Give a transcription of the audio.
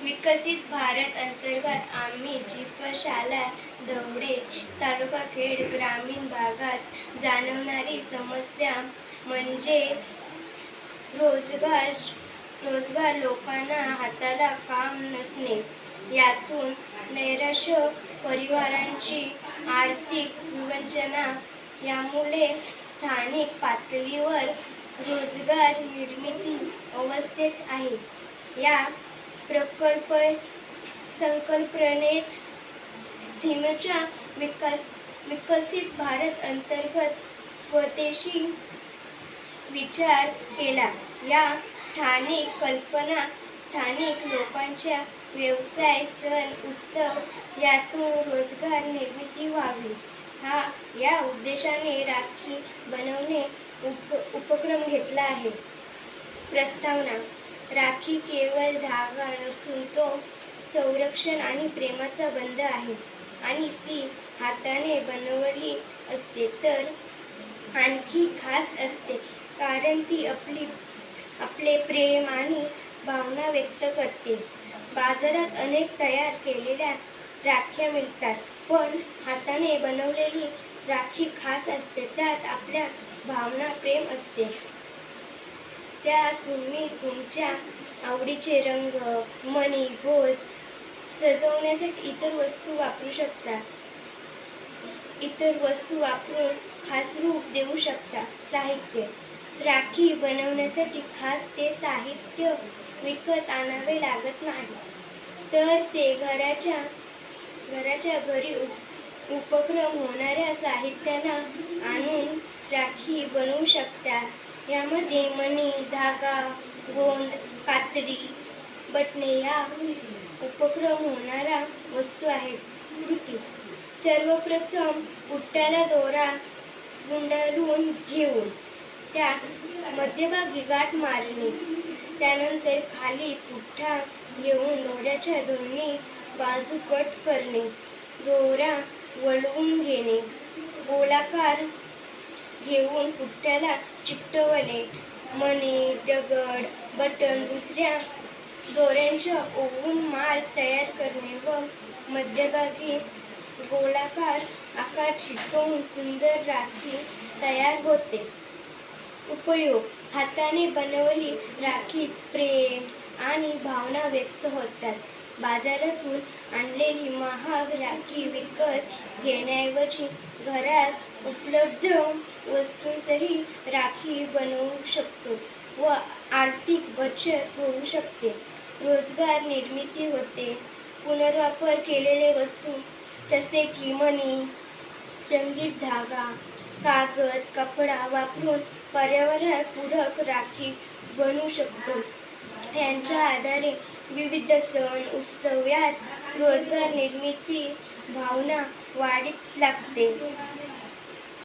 विकसित भारत अंतर्गत आम्ही जीपशाला दौडे तालुका खेड ग्रामीण भागात जाणवणारी समस्या म्हणजे रोजगार रोजगार लोकांना हाताला काम नसणे. यातून नैराश्य, परिवारांची आर्थिक विवंचना. यामुळे स्थानिक पातळीवर रोजगार निर्मिती अवस्थेत आहे. या संकल्पनेत थीमच्या विकसित भारत अंतर्गत स्वदेशी विचार केला. या स्थानिक कल्पना स्थानिक लोकांच्या व्यवसाय, सण, उत्सव यातून रोजगार निर्मिती व्हावी. या उद्देशाने राखी बनवणे उपक्रम घेतला आहे. प्रस्तावना: राखी केवळ धागा नसून तो संरक्षण आणि प्रेमाचा बंध आहे. आणि ती हाताने बनवली असते तर आणखी खास असते, कारण ती आपले प्रेम आणि भावना व्यक्त करते. बाजारात अनेक तयार केलेल्या राख्या मिळतात, पण हाताने बनवलेली राखी खास असते. त्यात आपल्या भावना, प्रेम असते. त्या तुम्ही तुमच्या आवडीचे रंग, मणी, गोल सजवण्यासाठी इतर वस्तू वापरून खास रूप देऊ शकता. साहित्य: राखी बनवण्यासाठी खास ते साहित्य विकत आणावे लागत नाही, तर ते घराच्या घरी उपक्रम होणाऱ्या साहित्याला आणून राखी बनवू शकता. यामध्ये मणी, धागा, गोंद, कात्री, बटणे या उपक्रम होणाऱ्या वस्तू आहेत. कृती: सर्वप्रथम पुठ्ठ्याला दोरा गुंडाळून घेऊन त्यात मध्यभागी गाठ मारणे. त्यानंतर खाली पुठ्ठा घेऊन दोऱ्याच्या दोन्ही बाजू कट करणे. दोरा वळवून घेणे. गोलाकार घेऊन पुठ्ठ्याला चिकटवणे. मणी, दगड, बटण दुसऱ्या दोऱ्यांच्या ओवून माळ तयार करणे व मध्यभागी गोलाकार आकार चिकटवून सुंदर राखी तयार होते. उपयोग: हाताने बनवली राखीत प्रेम आणि भावना व्यक्त होतात. बाजारातून आणलेली महाग राखी विकत घेण्याऐवजी घरात उपलब्ध वस्तूंसही राखी बनवू शकतो व आर्थिक बचत होऊ शकते. रोजगार निर्मिती होते. पुनर्वापर केलेले वस्तू जसे की मणी, रंगीत धागा, कागद, कपडा वापरून पर्यावरणपूरक राखी बनवू शकतो. त्यांच्या आधारे विविध सण, उत्सव यात रोजगार निर्मिती भावना वाढीस लागते.